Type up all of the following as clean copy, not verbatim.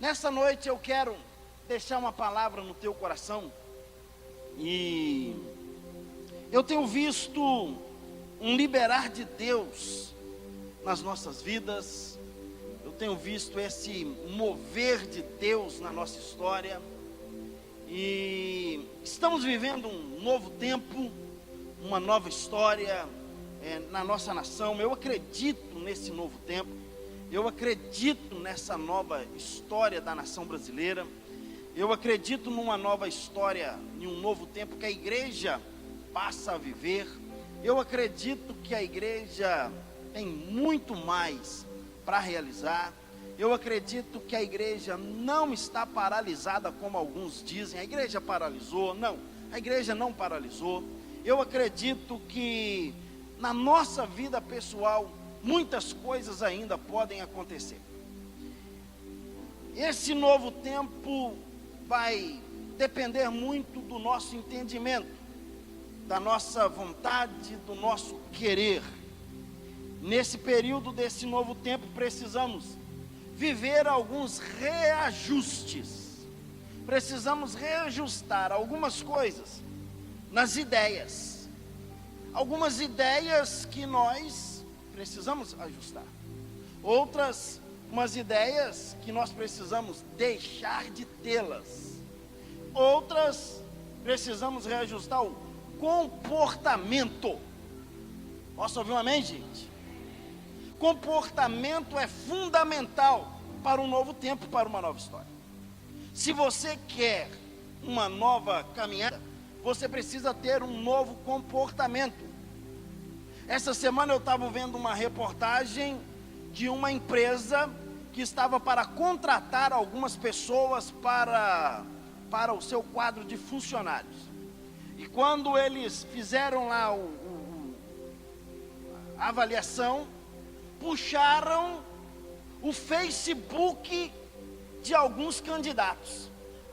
Nessa noite eu quero deixar uma palavra no teu coração. E eu tenho visto um liberar de Deus nas nossas vidas. Eu tenho visto esse mover de Deus na nossa história. E estamos vivendo um novo tempo, uma nova história na nossa nação. Eu acredito nesse novo tempo. Eu acredito nessa nova história da nação brasileira. Eu acredito numa nova história, em um novo tempo que a igreja passa a viver. Eu acredito que a igreja tem muito mais para realizar. Eu acredito que a igreja não está paralisada como alguns dizem. A igreja paralisou. Não, a igreja não paralisou. Eu acredito que na nossa vida pessoal muitas coisas ainda podem acontecer. Esse novo tempo vai depender muito do nosso entendimento, da nossa vontade, do nosso querer. Nesse período desse novo tempo precisamos viver alguns reajustes. Precisamos reajustar algumas coisas nas ideias. Algumas ideias que nós precisamos ajustar. Outras, umas ideias que nós precisamos deixar de tê-las. Outras, precisamos reajustar o comportamento. Posso ouvir um amém, gente? Comportamento é fundamental para um novo tempo, para uma nova história. Se você quer uma nova caminhada, você precisa ter um novo comportamento. Essa semana eu estava vendo uma reportagem de uma empresa que estava para contratar algumas pessoas para o seu quadro de funcionários. E quando eles fizeram lá a avaliação, puxaram o Facebook de alguns candidatos.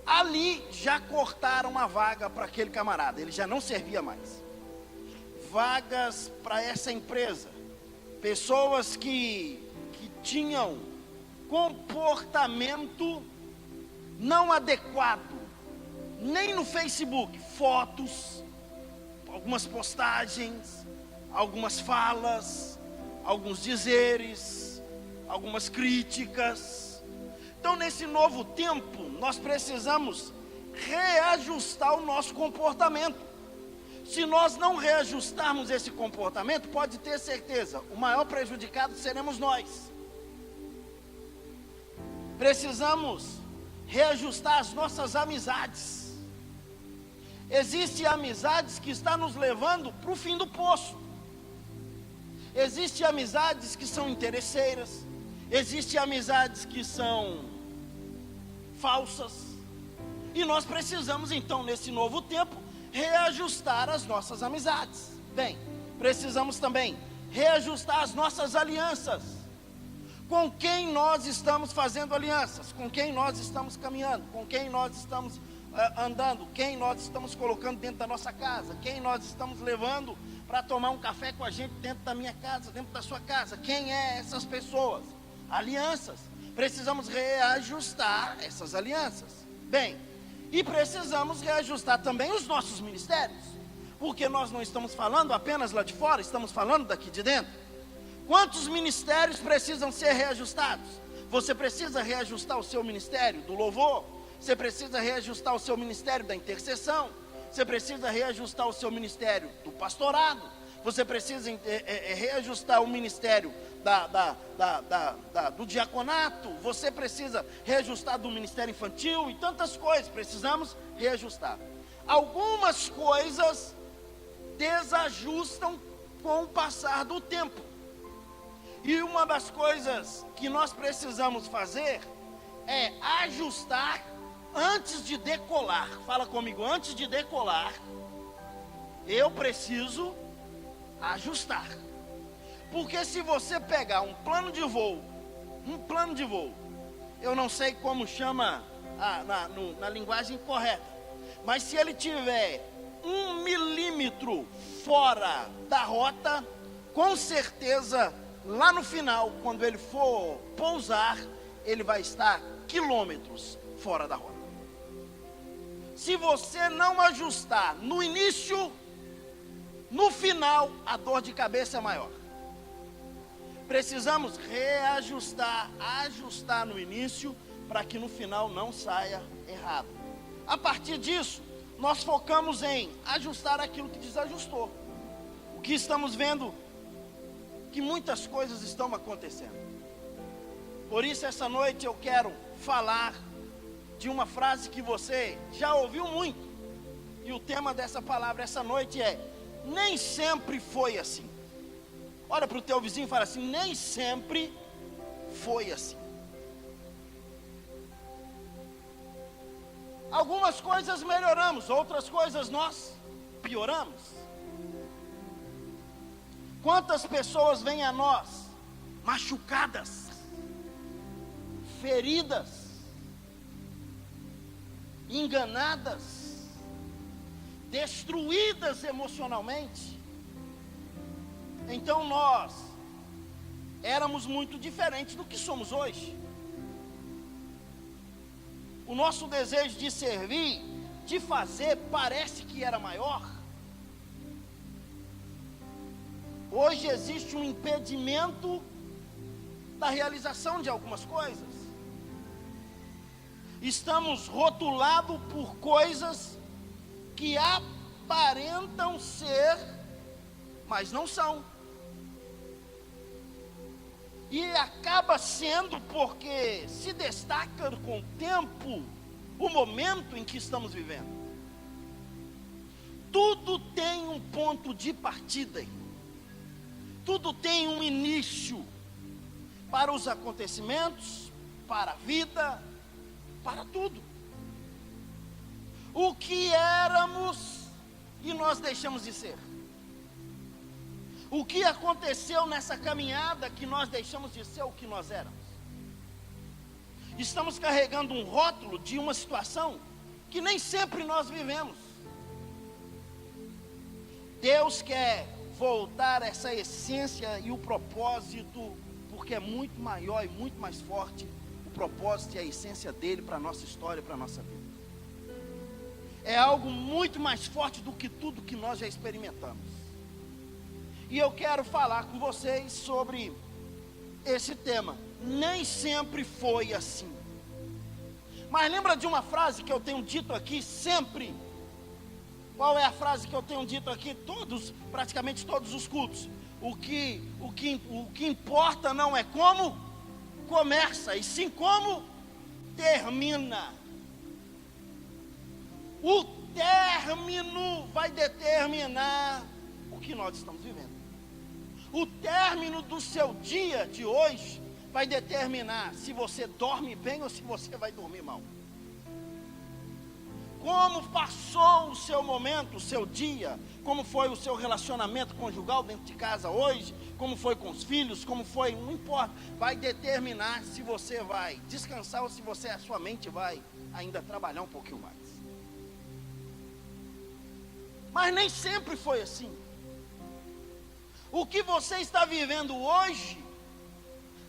Ali já cortaram a vaga para aquele camarada, ele já não servia mais. Vagas para essa empresa, pessoas que tinham comportamento não adequado, nem no Facebook, fotos, algumas postagens, algumas falas, alguns dizeres, algumas críticas. Então, nesse novo tempo, nós precisamos reajustar o nosso comportamento. Se nós não reajustarmos esse comportamento, pode ter certeza, o maior prejudicado seremos nós. Precisamos reajustar as nossas amizades. Existem amizades que estão nos levando para o fim do poço. Existem amizades que são interesseiras. Existem amizades que são falsas. E nós precisamos então, nesse novo tempo, reajustar as nossas amizades. Bem, precisamos também reajustar as nossas alianças. Com quem nós estamos fazendo alianças? Com quem nós estamos caminhando? Com quem nós estamos andando? Quem nós estamos colocando dentro da nossa casa? Quem nós estamos levando para tomar um café com a gente dentro da minha casa, dentro da sua casa? Quem é essas pessoas? Alianças. Precisamos reajustar essas alianças. Bem, e precisamos reajustar também os nossos ministérios, porque nós não estamos falando apenas lá de fora, estamos falando daqui de dentro. Quantos ministérios precisam ser reajustados? Você precisa reajustar o seu ministério do louvor, você precisa reajustar o seu ministério da intercessão, você precisa reajustar o seu ministério do pastorado, você precisa reajustar o ministério do diaconato, você precisa reajustar do ministério infantil e tantas coisas, precisamos reajustar. Algumas coisas desajustam com o passar do tempo. E uma das coisas que nós precisamos fazer é ajustar antes de decolar. Fala comigo, antes de decolar, eu preciso ajustar. Porque se você pegar um plano de voo, eu não sei como chama na linguagem correta, mas se ele tiver 1 milímetro fora da rota, com certeza, lá no final, quando ele for pousar, ele vai estar quilômetros fora da rota. Se você não ajustar no início, no final, a dor de cabeça é maior. Precisamos reajustar, ajustar no início, para que no final não saia errado. A partir disso, nós focamos em ajustar aquilo que desajustou. O que estamos vendo, que muitas coisas estão acontecendo. Por isso, essa noite eu quero falar de uma frase que você já ouviu muito. E o tema dessa palavra essa noite é: nem sempre foi assim. Olha para o teu vizinho e fala assim: nem sempre foi assim. Algumas coisas melhoramos, outras coisas nós pioramos. Quantas pessoas vêm a nós machucadas, feridas, enganadas, destruídas emocionalmente. Então nós éramos muito diferentes do que somos hoje. O nosso desejo de servir, de fazer, parece que era maior. Hoje existe um impedimento da realização de algumas coisas. Estamos rotulados por coisas que aparentam ser, mas não são. E acaba sendo porque se destaca com o tempo, o momento em que estamos vivendo. Tudo tem um ponto de partida, tudo tem um início, para os acontecimentos, para a vida, para tudo. O que éramos e nós deixamos de ser. O que aconteceu nessa caminhada que nós deixamos de ser o que nós éramos? Estamos carregando um rótulo de uma situação que nem sempre nós vivemos. Deus quer voltar essa essência e o propósito, porque é muito maior e muito mais forte o propósito e a essência dele para a nossa história, para a nossa vida. É algo muito mais forte do que tudo que nós já experimentamos. E eu quero falar com vocês sobre esse tema. Nem sempre foi assim. Mas lembra de uma frase que eu tenho dito aqui sempre? Qual é a frase que eu tenho dito aqui? Praticamente todos os cultos. O que importa não é como começa, e sim como termina. O término vai determinar o que nós estamos vivendo. O término do seu dia de hoje vai determinar se você dorme bem ou se você vai dormir mal. Como passou o seu momento, o seu dia, como foi o seu relacionamento conjugal dentro de casa hoje, como foi com os filhos, como foi, não importa, vai determinar se você vai descansar ou se a sua mente vai ainda trabalhar um pouquinho mais. Mas nem sempre foi assim. O que você está vivendo hoje,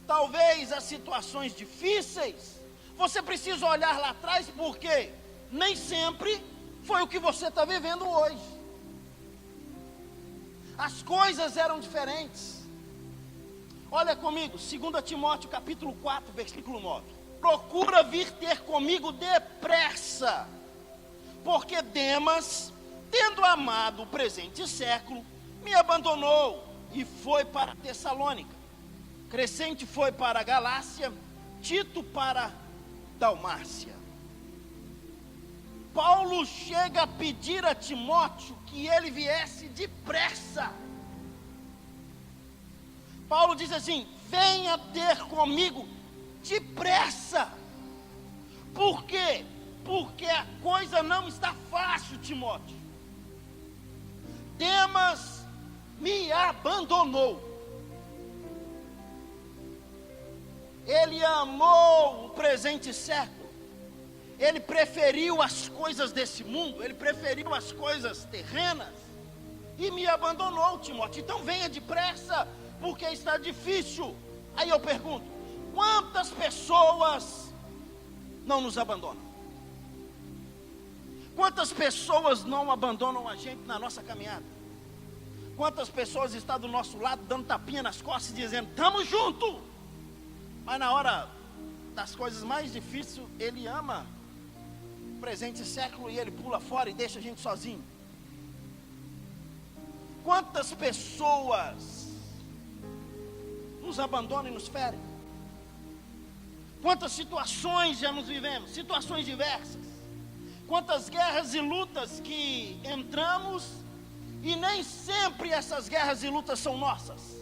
talvez as situações difíceis, você precisa olhar lá atrás, porque nem sempre foi o que você está vivendo hoje. As coisas eram diferentes. Olha comigo, 2 Timóteo capítulo 4, versículo 9. Procura vir ter comigo depressa, porque Demas, tendo amado o presente século, me abandonou e foi para Tessalônica. Crescente foi para a Galácia, Tito para Dalmácia. Paulo chega a pedir a Timóteo que ele viesse depressa. Paulo diz assim: venha ter comigo depressa. Por quê? Porque a coisa não está fácil, Timóteo. Demas me abandonou. Ele amou o presente século. Ele preferiu as coisas desse mundo. Ele preferiu as coisas terrenas. E me abandonou, Timóteo. Então venha depressa, porque está difícil. Aí eu pergunto: quantas pessoas não nos abandonam? Quantas pessoas não abandonam a gente na nossa caminhada? Quantas pessoas estão do nosso lado dando tapinha nas costas e dizendo, estamos juntos? Mas na hora das coisas mais difíceis, ele ama o presente século e ele pula fora e deixa a gente sozinho. Quantas pessoas nos abandonam e nos ferem? Quantas situações já nos vivemos, situações diversas. Quantas guerras e lutas que entramos e nem sempre essas guerras e lutas são nossas.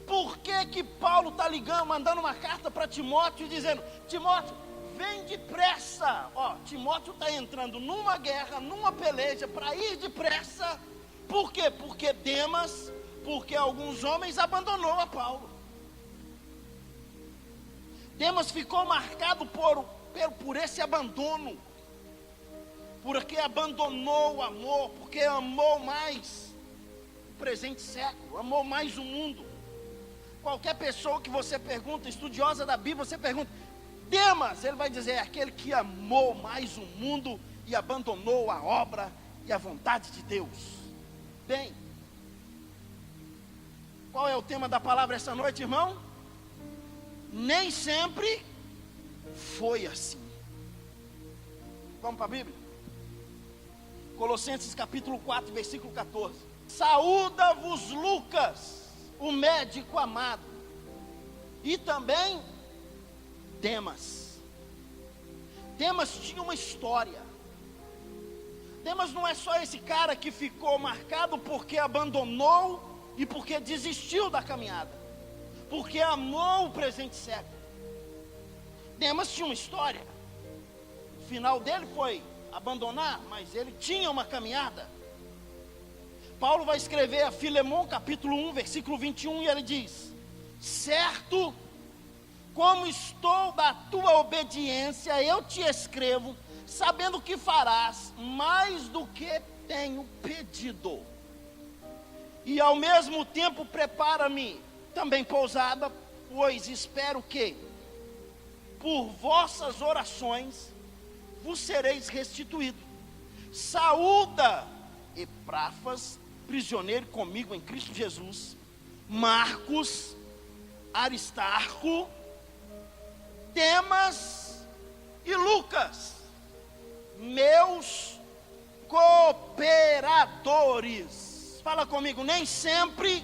Por que Paulo está ligando, mandando uma carta para Timóteo e dizendo, Timóteo, vem depressa. Timóteo está entrando numa guerra, numa peleja, para ir depressa. Por quê? Porque alguns homens abandonou a Paulo. Demas ficou marcado por esse abandono, porque abandonou o amor, porque amou mais o presente século, amou mais o mundo. Qualquer pessoa que você pergunta, estudiosa da Bíblia, você pergunta, Demas, ele vai dizer, é aquele que amou mais o mundo e abandonou a obra e a vontade de Deus. Bem, qual é o tema da palavra essa noite, irmão? Nem sempre foi assim. Vamos para a Bíblia? Colossenses capítulo 4, versículo 14. Saúda-vos Lucas, o médico amado, e também Demas. Demas tinha uma história. Demas não é só esse cara que ficou marcado porque abandonou e porque desistiu da caminhada, porque amou o presente século. Demas tinha uma história. O final dele foi abandonar, mas ele tinha uma caminhada. Paulo vai escrever a Filemon, capítulo 1, versículo 21, e ele diz, certo, como estou da tua obediência, eu te escrevo, sabendo que farás mais do que tenho pedido. E ao mesmo tempo prepara-me também pousada, pois espero que, por vossas orações, vos sereis restituído. Saúda Epáfras, prisioneiro comigo em Cristo Jesus, Marcos, Aristarco, Demas e Lucas, meus cooperadores. Fala comigo, nem sempre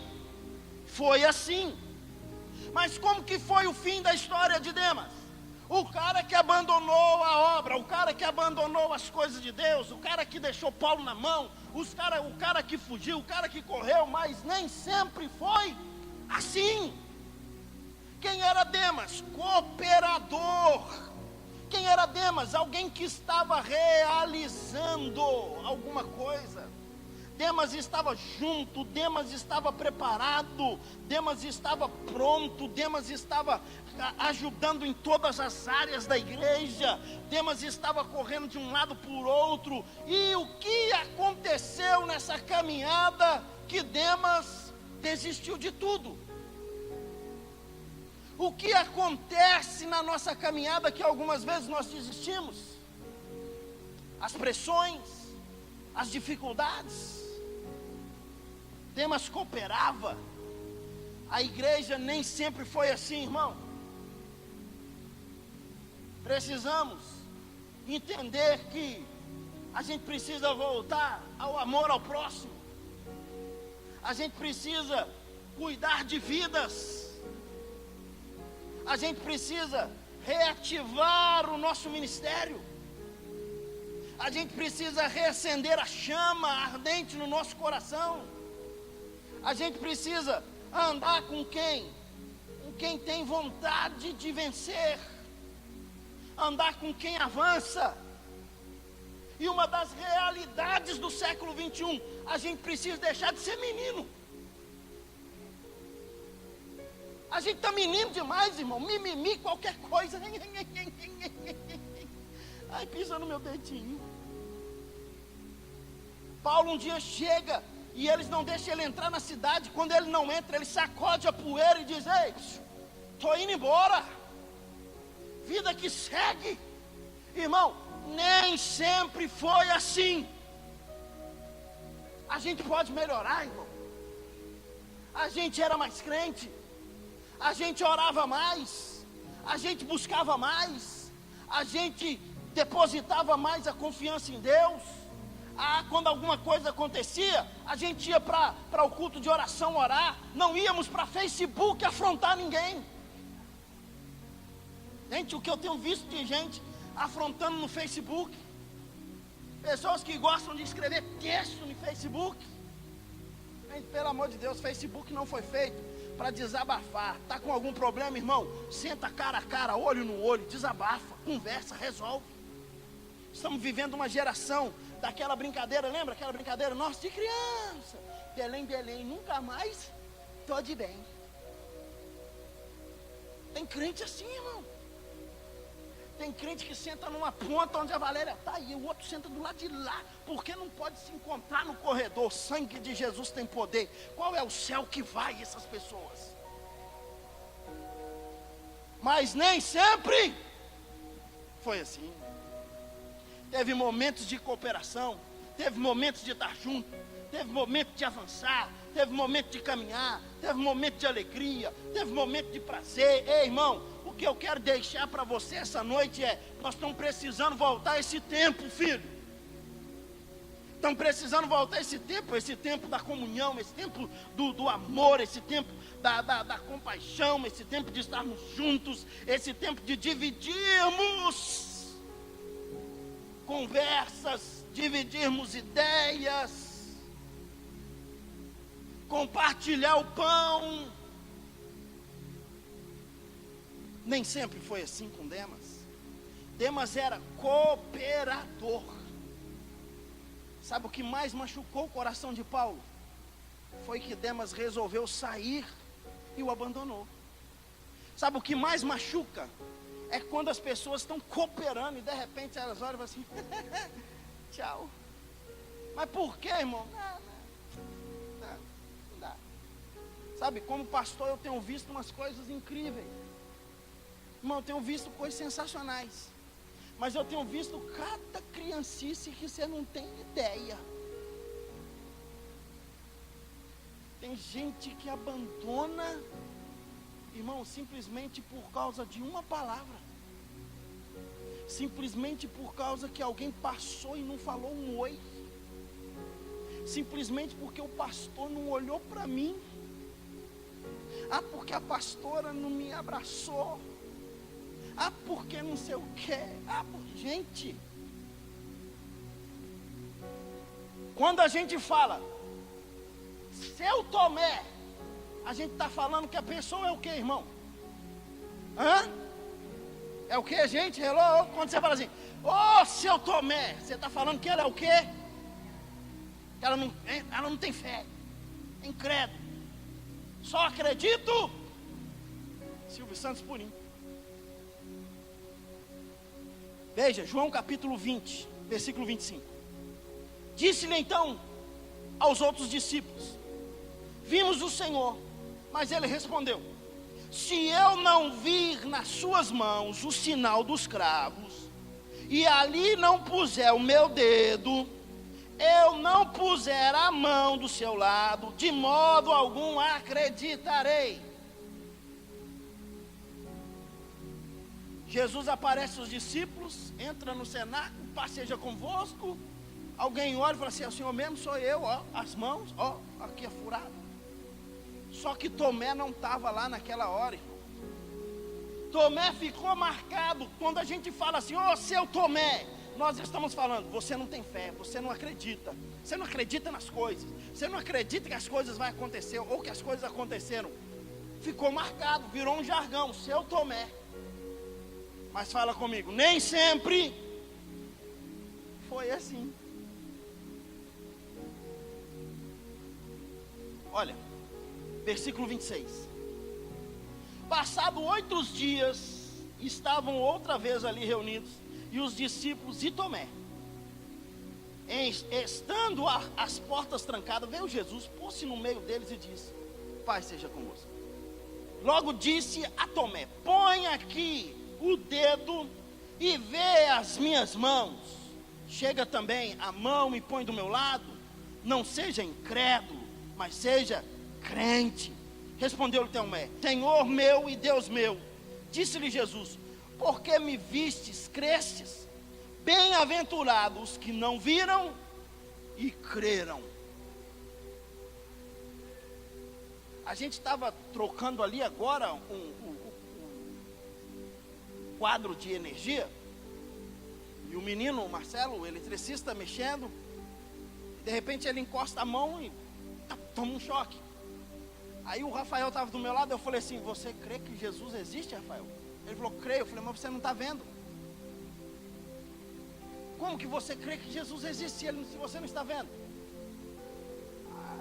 foi assim. Mas como que foi o fim da história de Demas? O cara que abandonou a obra, o cara que abandonou as coisas de Deus, o cara que deixou Paulo na mão, o cara que fugiu, o cara que correu, mas nem sempre foi assim. Quem era Demas? Cooperador. Quem era Demas? Alguém que estava realizando alguma coisa. Demas estava junto, Demas estava preparado, Demas estava pronto, Demas estava ajudando em todas as áreas da igreja, Demas estava correndo de um lado por outro. E o que aconteceu nessa caminhada que Demas desistiu de tudo? O que acontece na nossa caminhada que algumas vezes nós desistimos? As pressões, as dificuldades. Demas cooperava. A igreja nem sempre foi assim, irmão. Precisamos entender que a gente precisa voltar ao amor ao próximo. A gente precisa cuidar de vidas. A gente precisa reativar o nosso ministério. A gente precisa reacender a chama ardente no nosso coração. A gente precisa andar com quem? Com quem tem vontade de vencer. Andar com quem avança. E uma das realidades do século 21, a gente precisa deixar de ser menino. A gente está menino demais, irmão. Mimimi, qualquer coisa. Ai, pisa no meu dedinho. Paulo um dia chega E eles não deixam ele entrar na cidade. Quando ele não entra, ele sacode a poeira e diz: ei, estou indo embora. Vida que segue. Irmão, nem sempre foi assim. A gente pode melhorar, irmão. A gente era mais crente. A gente orava mais. A gente buscava mais. A gente depositava mais a confiança em Deus. Quando alguma coisa acontecia, a gente ia para o culto de oração orar. Não íamos para Facebook afrontar ninguém. Gente, o que eu tenho visto de gente afrontando no Facebook. Pessoas que gostam de escrever texto no Facebook. Gente, pelo amor de Deus, Facebook não foi feito para desabafar. Está com algum problema, irmão? Senta cara a cara, olho no olho, desabafa, conversa, resolve. Estamos vivendo uma geração daquela brincadeira, lembra aquela brincadeira nossa de criança? Belém, Belém, nunca mais estou de bem. Tem crente assim, irmão. Tem crente que senta numa ponta onde a Valéria está e o outro senta do lado de lá, porque não pode se encontrar no corredor. O sangue de Jesus tem poder. Qual é o céu que vai essas pessoas? Mas nem sempre foi assim. Teve momentos de cooperação, teve momentos de estar junto, teve momento de avançar, teve momento de caminhar, teve momento de alegria, teve momento de prazer. Ei, irmão, o que eu quero deixar para você essa noite é: nós estamos precisando voltar a esse tempo, filho. Estamos precisando voltar a esse tempo da comunhão, esse tempo do amor, esse tempo da compaixão, esse tempo de estarmos juntos, esse tempo de dividirmos conversas, dividirmos ideias, compartilhar o pão. Nem sempre foi assim com Demas. Demas era cooperador. Sabe o que mais machucou o coração de Paulo? Foi que Demas resolveu sair e o abandonou. Sabe o que mais machuca? É quando as pessoas estão cooperando e de repente elas olham e falam assim: tchau. Mas por quê, irmão? Não dá. Sabe, como pastor eu tenho visto umas coisas incríveis. Irmão, eu tenho visto coisas sensacionais. Mas eu tenho visto cada criancice que você não tem ideia. Tem gente que abandona, irmão, simplesmente por causa de uma palavra. Simplesmente por causa que alguém passou e não falou um oi. Simplesmente porque o pastor não olhou para mim. Porque a pastora não me abraçou. Porque não sei o quê. Gente, quando a gente fala seu Tomé, a gente está falando que a pessoa é o quê, irmão? É o quê, gente? Hello? Quando você fala assim: seu Tomé, você está falando que ela é o quê? Que ela não tem fé, é incrédulo. Só acredito. Silvio Santos Purim. Veja, João capítulo 20, versículo 25. Disse-lhe então aos outros discípulos: vimos o Senhor. Mas ele respondeu: se eu não vir nas suas mãos o sinal dos cravos, e ali não puser o meu dedo, eu não puser a mão do seu lado, de modo algum acreditarei. Jesus aparece aos discípulos, entra no cenáculo, passeja convosco. Alguém olha e fala assim: o Senhor mesmo sou eu, as mãos, aqui é furado. Só que Tomé não estava lá naquela hora, irmão. Tomé ficou marcado. Quando a gente fala assim: seu Tomé, nós estamos falando: você não tem fé, você não acredita. Você não acredita nas coisas. Você não acredita que as coisas vão acontecer, ou que as coisas aconteceram. Ficou marcado, virou um jargão: seu Tomé. Mas fala comigo, nem sempre foi assim. Olha, versículo 26. Passado 8 dias, estavam outra vez ali reunidos, e os discípulos e Tomé. Estando as portas trancadas, veio Jesus, pôs-se no meio deles e disse: paz seja convosco. Logo disse a Tomé: põe aqui o dedo e vê as minhas mãos. Chega também a mão e põe do meu lado. Não seja incrédulo, mas seja crente. Respondeu-lhe Tomé: Senhor meu e Deus meu. Disse-lhe Jesus: porque me vistes, crestes? Bem-aventurados os que não viram e creram. A gente estava trocando ali agora um quadro de energia. E o menino, o Marcelo, o eletricista, mexendo. De repente ele encosta a mão e toma um choque. Aí o Rafael estava do meu lado, eu falei assim: você crê que Jesus existe, Rafael? Ele falou: creio. Eu falei: mas você não está vendo. Como que você crê que Jesus existe se você não está vendo?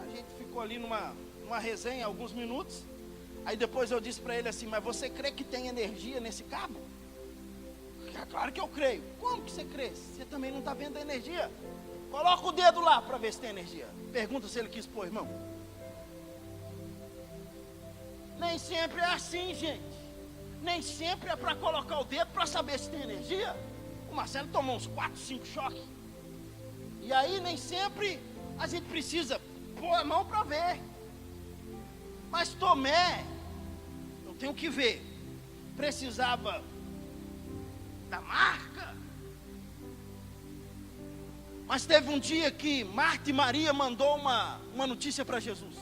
A gente ficou ali numa resenha alguns minutos. Aí depois eu disse para ele assim: mas você crê que tem energia nesse cabo? É claro que eu creio. Como que você crê? Você também não está vendo a energia. Coloca o dedo lá para ver se tem energia. Pergunta se ele quis pôr, irmão. Nem sempre é assim, gente. Nem sempre é para colocar o dedo para saber se tem energia. O Marcelo tomou uns 4, 5 choques. E aí nem sempre a gente precisa pôr a mão para ver. Mas Tomé, eu tenho que ver, precisava da marca. Mas teve um dia que Marta e Maria mandou uma notícia para Jesus.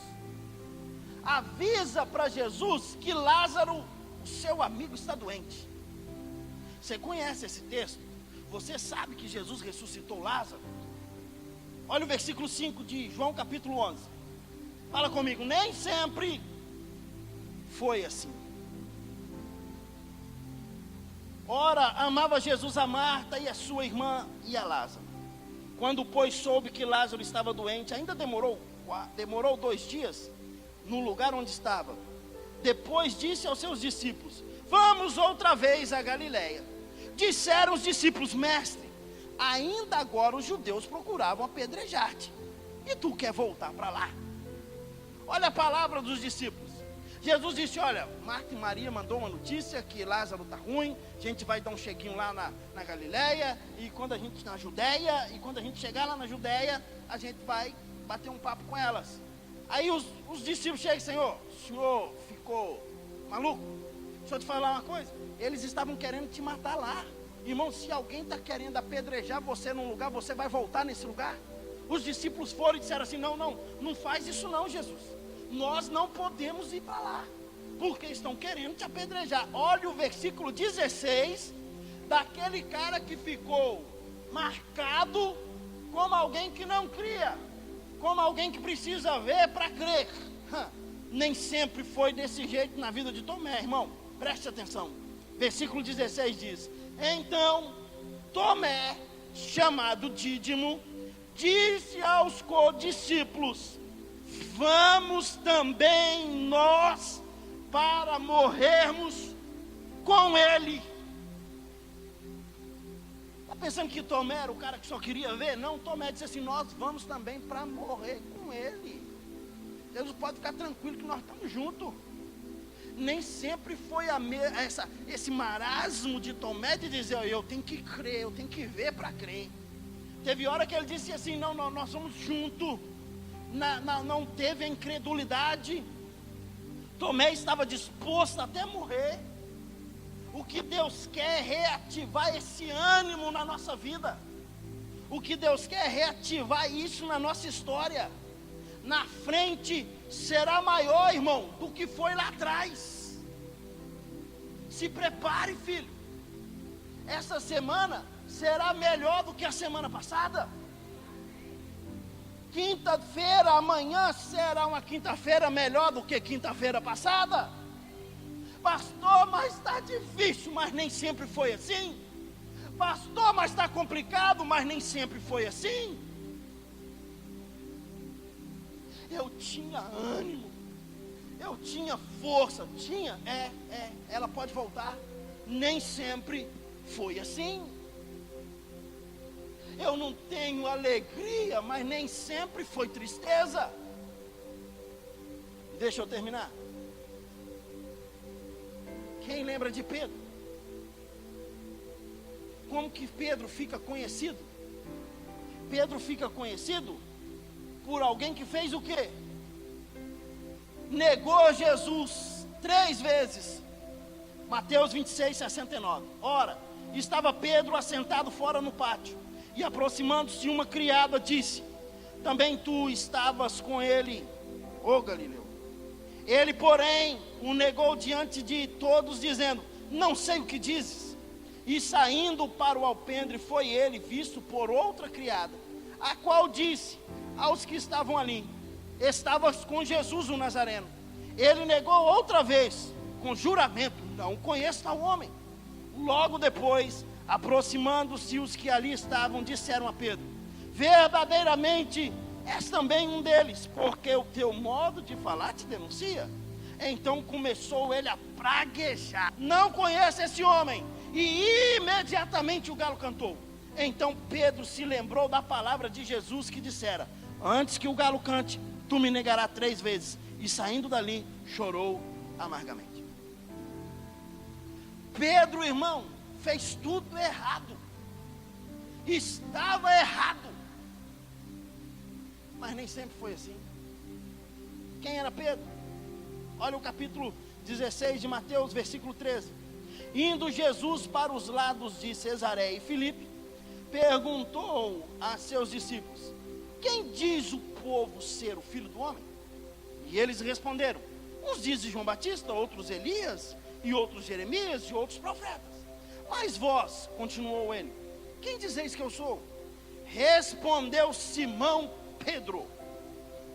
Avisa para Jesus que Lázaro, o seu amigo, está doente. Você conhece esse texto? Você sabe que Jesus ressuscitou Lázaro? Olha o versículo 5 de João capítulo 11. Fala comigo: nem sempre foi assim. Ora, amava Jesus a Marta e a sua irmã e a Lázaro. Quando, pois, soube que Lázaro estava doente, ainda demorou 2 dias no lugar onde estava. Depois disse aos seus discípulos: vamos outra vez a Galiléia. Disseram os discípulos: mestre, ainda agora os judeus procuravam apedrejar-te, e tu quer voltar para lá? Olha a palavra dos discípulos. Jesus disse: olha, Marta e Maria mandou uma notícia que Lázaro está ruim. A gente vai dar um cheguinho lá na Galiléia, e quando a gente na Judéia, e quando a gente chegar lá na Judéia, a gente vai bater um papo com elas. Aí os discípulos chegam: Senhor, o senhor ficou maluco? Deixa eu te falar uma coisa, eles estavam querendo te matar lá. Irmão, se alguém está querendo apedrejar você num lugar, você vai voltar nesse lugar? Os discípulos foram e disseram assim: não faz isso não, Jesus. Nós não podemos ir para lá, porque estão querendo te apedrejar. Olha o versículo 16, daquele cara que ficou marcado como alguém que não cria, como alguém que precisa ver para crer. Nem sempre foi desse jeito na vida de Tomé, irmão. Preste atenção. Versículo 16 diz: então Tomé, chamado Dídimo, disse aos codiscípulos: vamos também nós para morrermos com ele. Está pensando que Tomé era o cara que só queria ver? Não, Tomé disse assim: nós vamos também para morrer com ele. Jesus pode ficar tranquilo que nós estamos juntos. Nem sempre foi esse marasmo de Tomé de dizer: eu tenho que crer, eu tenho que ver para crer. Teve hora que ele disse assim: não, nós somos juntos. Não teve a incredulidade. Tomé estava disposto até a morrer. O que Deus quer é reativar esse ânimo na nossa vida. O que Deus quer é reativar isso na nossa história. Na frente será maior, irmão, do que foi lá atrás. Se prepare, filho. Essa semana será melhor do que a semana passada. Quinta-feira, amanhã será uma quinta-feira melhor do que quinta-feira passada. Pastor, mas está difícil, mas nem sempre foi assim. Pastor, mas está complicado, mas nem sempre foi assim. Eu tinha ânimo, eu tinha força, ela pode voltar. Nem sempre foi assim. eu não tenho alegria, mas nem sempre foi tristeza. Deixa eu terminar. Quem lembra de Pedro? Como que Pedro fica conhecido? Pedro fica conhecido por alguém que fez o quê? Negou Jesus 3 vezes. Mateus 26, 69. Ora, estava Pedro assentado fora no pátio, e aproximando-se uma criada, disse: também tu estavas com ele, ó Galileu. Ele, porém, o negou diante de todos, dizendo: não sei o que dizes. E saindo para o alpendre, foi ele visto por outra criada, a qual disse aos que estavam ali: estavas com Jesus o Nazareno. Ele negou outra vez, com juramento: não conheço tal homem. Logo depois, aproximando-se os que ali estavam, disseram a Pedro: verdadeiramente és também um deles, porque o teu modo de falar te denuncia. Então começou ele a praguejar: não conheço esse homem. E imediatamente o galo cantou. Então Pedro se lembrou da palavra de Jesus que dissera: antes que o galo cante, tu me negarás 3 vezes. E saindo dali, chorou amargamente. Pedro, irmão, fez tudo errado. Estava errado. Mas nem sempre foi assim. Quem era Pedro? Olha o capítulo 16 de Mateus, versículo 13. Indo Jesus para os lados de Cesareia e Filipe, perguntou a seus discípulos: quem diz o povo ser o Filho do Homem? E eles responderam: uns dizem João Batista, outros Elias, e outros Jeremias, e outros profetas. Mas vós, continuou ele, quem dizeis que eu sou? Respondeu Simão Pedro: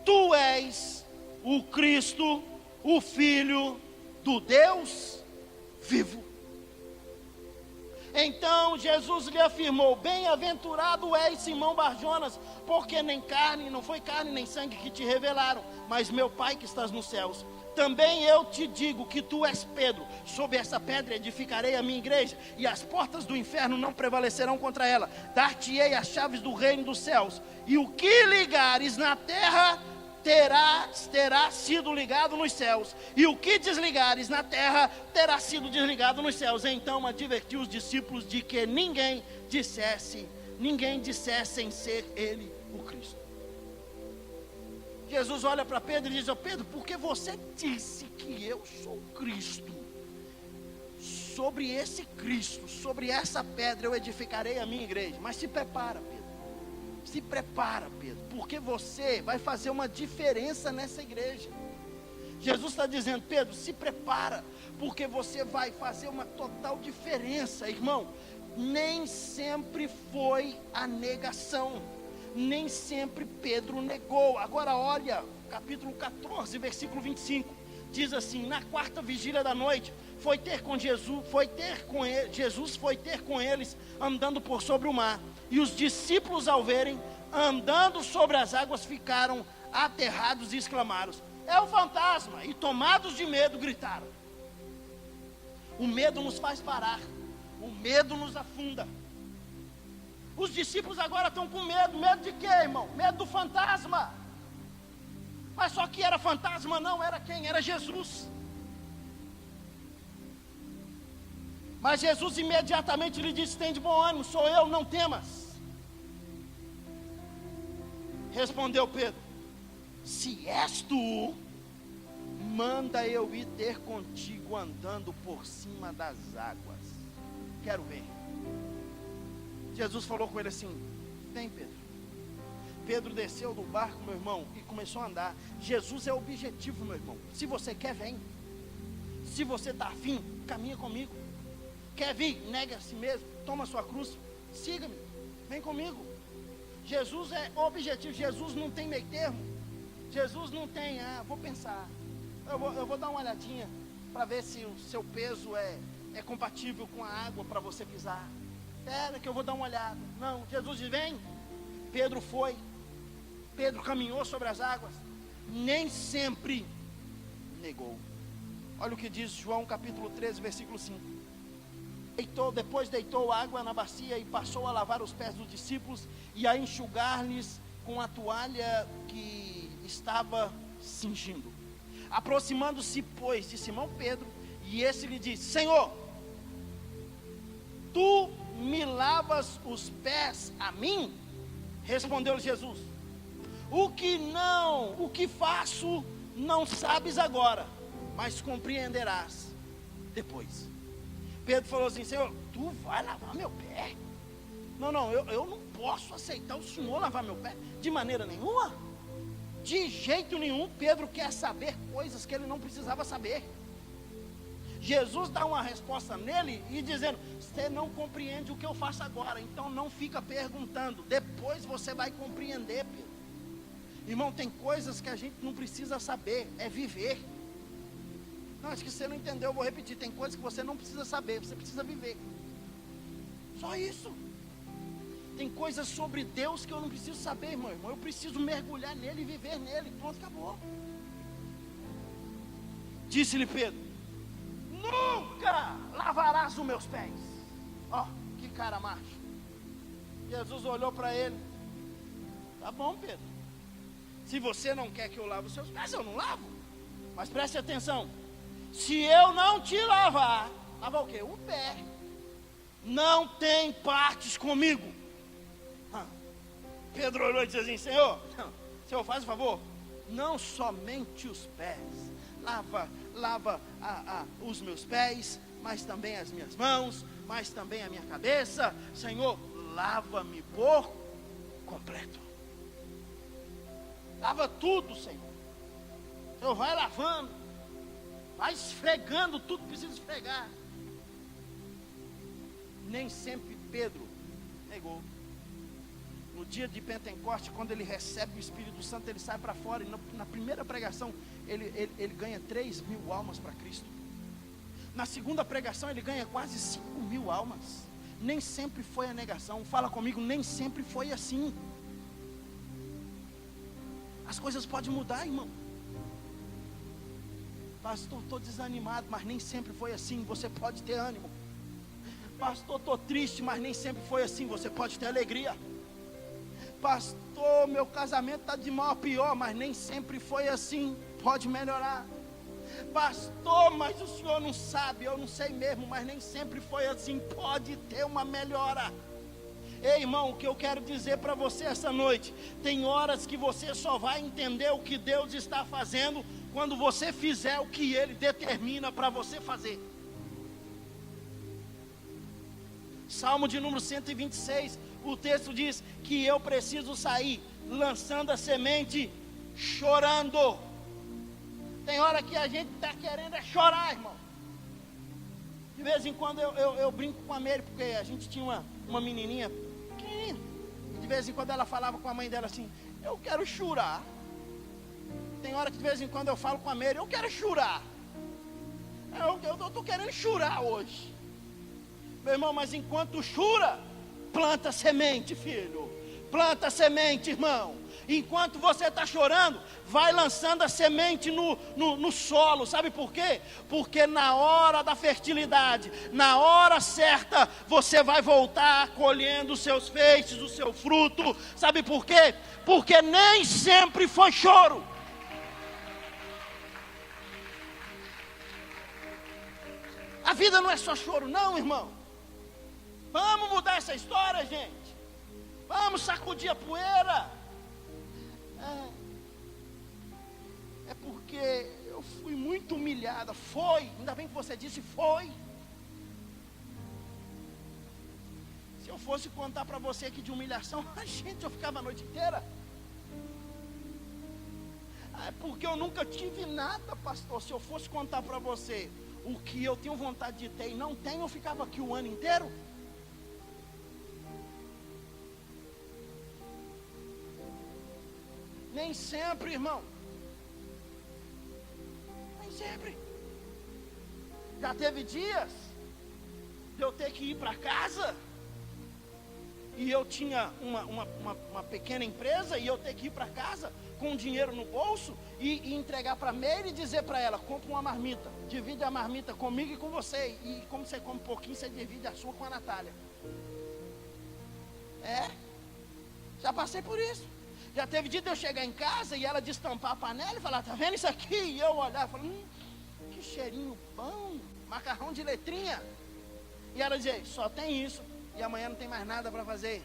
tu és o Cristo, o Filho do Deus vivo. Então Jesus lhe afirmou: bem-aventurado és, Simão Barjonas, porque não foi carne nem sangue que te revelaram, mas meu Pai que estás nos céus. Também eu te digo que tu és Pedro, sobre essa pedra edificarei a minha igreja, e as portas do inferno não prevalecerão contra ela. Dar-te-ei as chaves do reino dos céus, e o que ligares na terra terá sido ligado nos céus, e o que desligares na terra terá sido desligado nos céus. Então advertiu os discípulos de que ninguém dissessem ser ele o Cristo. Jesus olha para Pedro e diz: ó Pedro, porque você disse que eu sou o Cristo, sobre esse Cristo, sobre essa pedra eu edificarei a minha igreja. Mas se prepara, Pedro. Se prepara, Pedro, porque você vai fazer uma diferença nessa igreja. Jesus está dizendo: Pedro, se prepara, porque você vai fazer uma total diferença. Irmão, nem sempre foi a negação, nem sempre Pedro negou. Agora olha, capítulo 14, versículo 25, diz assim: na 4ª vigília da noite, Jesus foi ter com eles, andando por sobre o mar. E os discípulos, ao verem andando sobre as águas, ficaram aterrados e exclamaram: é o fantasma! E tomados de medo, gritaram. O medo nos faz parar, o medo nos afunda. Os discípulos agora estão com medo. Medo de quê, irmão? Medo do fantasma. Mas só que era fantasma não, era quem? Era Jesus. Mas Jesus imediatamente lhe disse: tem de bom ânimo, sou eu, não temas. Respondeu Pedro: se és tu, manda eu ir ter contigo andando por cima das águas. Quero ver. Jesus falou com ele assim: vem, Pedro. Pedro desceu do barco, meu irmão, e começou a andar. Jesus é o objetivo, meu irmão. Se você quer, vem. Se você está afim, caminha comigo. Quer vir? Nega a si mesmo, toma a sua cruz, siga-me, vem comigo. Jesus é o objetivo. Jesus não tem meio termo. Jesus não tem, vou pensar, eu vou dar uma olhadinha para ver se o seu peso é compatível com a água para você pisar. Espera que eu vou dar uma olhada. Não, Jesus diz: vem. Pedro foi. Pedro caminhou sobre as águas. Nem sempre negou. Olha o que diz João capítulo 13, versículo 5. Depois deitou água na bacia e passou a lavar os pés dos discípulos e a enxugar-lhes com a toalha que estava cingindo. Aproximando-se, pois, de Simão Pedro, e esse lhe disse: Senhor, tu me lavas os pés a mim? Respondeu-lhe Jesus: o que faço não sabes agora, mas compreenderás depois. Pedro falou assim: Senhor, tu vai lavar meu pé? Não, eu não posso aceitar o Senhor lavar meu pé, de maneira nenhuma. De jeito nenhum. Pedro quer saber coisas que ele não precisava saber. Jesus dá uma resposta nele e dizendo: você não compreende o que eu faço agora, então não fica perguntando, depois você vai compreender, Pedro. Irmão, tem coisas que a gente não precisa saber, é viver. Não, acho que você não entendeu, eu vou repetir. Tem coisas que você não precisa saber, você precisa viver. Só isso. Tem coisas sobre Deus que eu não preciso saber, irmão. Eu preciso mergulhar nele e viver nele. Pronto, acabou. Disse-lhe Pedro: nunca lavarás os meus pés. Ó, que cara macho. Jesus olhou para ele: tá bom, Pedro, se você não quer que eu lave os seus pés, eu não lavo. Mas preste atenção: se eu não te lavar o quê? O pé, não tem partes comigo. Pedro olhou e disse assim: Senhor, faz o favor, não somente os pés, lava os meus pés, mas também as minhas mãos, mas também a minha cabeça. Senhor, lava-me por completo. Lava tudo, Senhor. Senhor, vai lavando, vai esfregando tudo que precisa esfregar. Nem sempre Pedro negou. No dia de Pentecostes, quando ele recebe o Espírito Santo, ele sai para fora e na primeira pregação ele ganha 3.000 almas para Cristo. Na segunda pregação ele ganha quase 5.000 almas. Nem sempre foi a negação. Fala comigo, nem sempre foi assim. As coisas podem mudar, irmão. Pastor, estou desanimado, mas nem sempre foi assim. Você pode ter ânimo. Pastor, estou triste, mas nem sempre foi assim. Você pode ter alegria. Pastor, meu casamento está de mal a pior, mas nem sempre foi assim. Pode melhorar. Pastor, mas o senhor não sabe, eu não sei mesmo, mas nem sempre foi assim. Pode ter uma melhora. Ei, irmão, o que eu quero dizer para você essa noite: tem horas que você só vai entender o que Deus está fazendo quando você fizer o que Ele determina para você fazer. Salmo de número 126, o texto diz que eu preciso sair lançando a semente, chorando. Tem hora que a gente está querendo chorar, irmão. De vez em quando eu brinco com a Mary, porque a gente tinha uma menininha pequenininha, e de vez em quando ela falava com a mãe dela assim: eu quero chorar. Tem hora que de vez em quando eu falo com a Mary: eu quero chorar. Eu estou querendo chorar hoje. Meu irmão, mas enquanto chora, planta semente, filho. Planta semente, irmão. Enquanto você está chorando, vai lançando a semente no solo. Sabe por quê? Porque na hora da fertilidade, na hora certa, você vai voltar colhendo os seus feixes, o seu fruto. Sabe por quê? Porque nem sempre foi choro. A vida não é só choro, não, irmão. Vamos mudar essa história, gente. Vamos sacudir a poeira. É porque eu fui muito humilhada. Foi, ainda bem que você disse foi. Se eu fosse contar para você aqui de humilhação, gente, eu ficava a noite inteira. É porque eu nunca tive nada, pastor. Se eu fosse contar para você o que eu tenho vontade de ter e não tenho, eu ficava aqui o ano inteiro. Nem sempre, irmão. Nem sempre. Já teve dias de eu ter que ir para casa e eu tinha uma pequena empresa, e eu ter que ir para casa com dinheiro no bolso e entregar para a Meire e dizer para ela: compra uma marmita, divide a marmita comigo e com você, e como você come um pouquinho, você divide a sua com a Natália. Já passei por isso. Já teve dia de eu chegar em casa e ela destampar a panela e falar: tá vendo isso aqui? E eu olhar e falar: que cheirinho bom, macarrão de letrinha. E ela dizer: só tem isso, e amanhã não tem mais nada para fazer.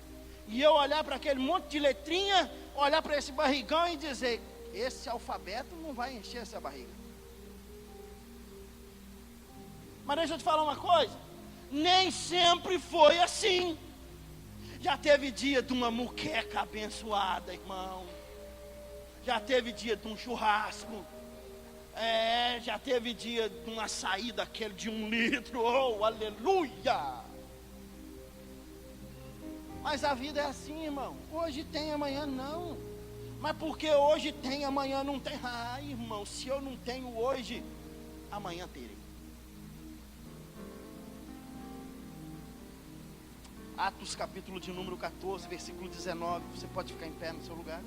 E eu olhar para aquele monte de letrinha, olhar para esse barrigão e dizer: esse alfabeto não vai encher essa barriga. Mas deixa eu te falar uma coisa, nem sempre foi assim. Já teve dia de uma muqueca abençoada, irmão. Já teve dia de um churrasco. Já teve dia de uma açaí daquele de 1 litro. Oh, aleluia! Mas a vida é assim, irmão. Hoje tem, amanhã não. Mas porque hoje tem, amanhã não tem. Irmão, se eu não tenho hoje, amanhã terei. Atos capítulo de número 14, versículo 19. Você pode ficar em pé no seu lugar.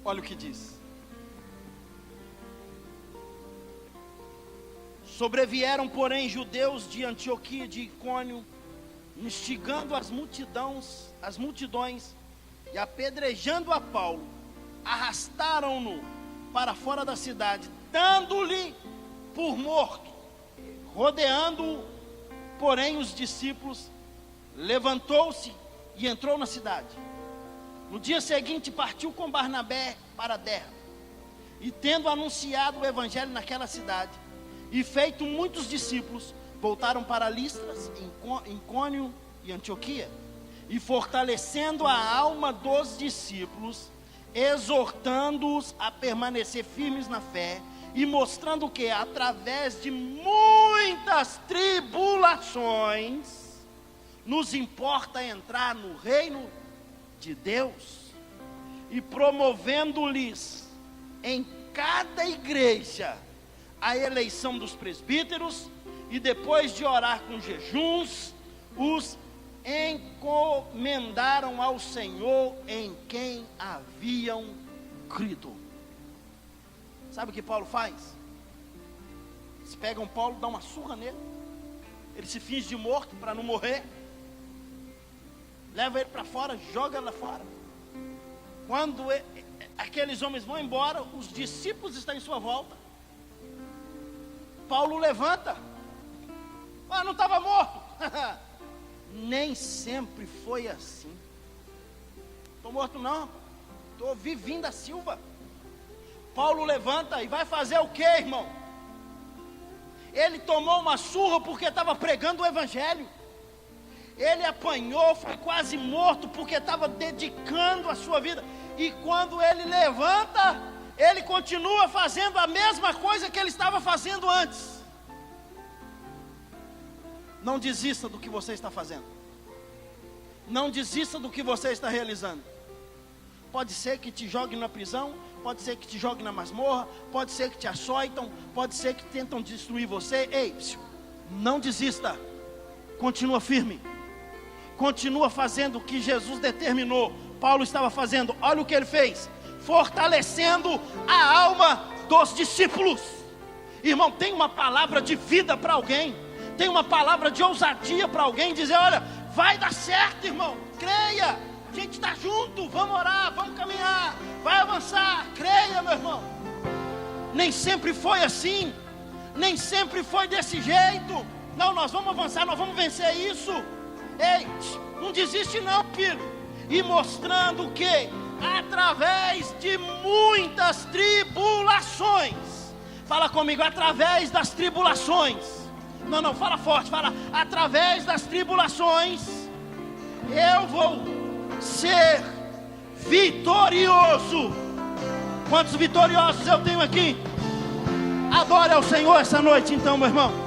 Olha o que diz: sobrevieram, porém, judeus de Antioquia e de Icônio, instigando as multidões e apedrejando a Paulo, arrastaram-no para fora da cidade, dando-lhe por morto. Rodeando-o, porém, os discípulos, levantou-se e entrou na cidade. No dia seguinte partiu com Barnabé para Derbe, e tendo anunciado o evangelho naquela cidade, e feito muitos discípulos, voltaram para Listras, Icônio e Antioquia, e fortalecendo a alma dos discípulos, exortando-os a permanecer firmes na fé, e mostrando que através de muitas tribulações nos importa entrar no reino de Deus, e promovendo-lhes em cada igreja a eleição dos presbíteros, e depois de orar com jejuns, os encomendaram ao Senhor em quem haviam crido. Sabe o que Paulo faz? Eles pegam Paulo, dão uma surra nele, ele se finge de morto para não morrer, leva ele para fora, joga lá fora. Quando aqueles homens vão embora, os discípulos estão em sua volta. Paulo levanta: não estava morto. Nem sempre foi assim. Estou morto não, estou vivinho da Silva. Paulo levanta e vai fazer o que, irmão? Ele tomou uma surra porque estava pregando o evangelho. Ele apanhou, foi quase morto porque estava dedicando a sua vida. E quando ele levanta, ele continua fazendo a mesma coisa que ele estava fazendo antes. Não desista do que você está fazendo. Não desista do que você está realizando. Pode ser que te jogue na prisão, pode ser que te jogue na masmorra, pode ser que te açoitam, pode ser que tentam destruir você. Ei, não desista. Continua firme. Continua fazendo o que Jesus determinou. Paulo estava fazendo. Olha o que ele fez: fortalecendo a alma dos discípulos. Irmão, tem uma palavra de vida para alguém, tem uma palavra de ousadia para alguém, dizer: olha, vai dar certo, irmão, creia, a gente está junto, vamos orar, vamos caminhar, vai avançar, creia, meu irmão. Nem sempre foi assim, nem sempre foi desse jeito. Não, nós vamos avançar, nós vamos vencer isso. Ei, não desiste não, filho. E mostrando que através de muitas tribulações, fala comigo, através das tribulações. Não, fala forte, fala, através das tribulações, eu vou ser vitorioso. Quantos vitoriosos eu tenho aqui? Adore ao Senhor essa noite então, meu irmão.